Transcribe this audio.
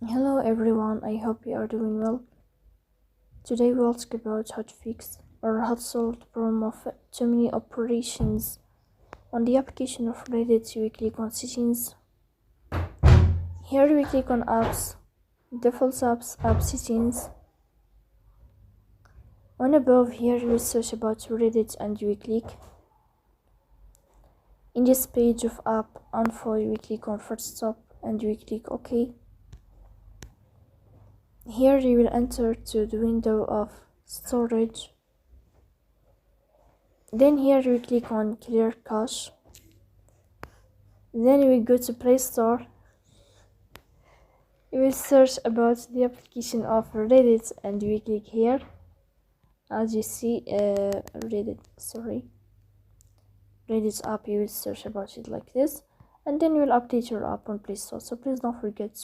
Hello everyone, I hope you are doing well. Today we'll talk about how to fix or how to solve the problem of too many operations on the application of Reddit. We click on settings. Here we click on apps, default apps, app settings. On above here we search about Reddit and we click. In this page of app info we click on first stop and we click OK. Here you will enter to the window of storage. Then here we click on clear cache. Then we go to Play Store. We will search about the application of Reddit and we click here. As you see, Reddit app, you will search about it like this, and then you will update your app on Play Store. So please don't forget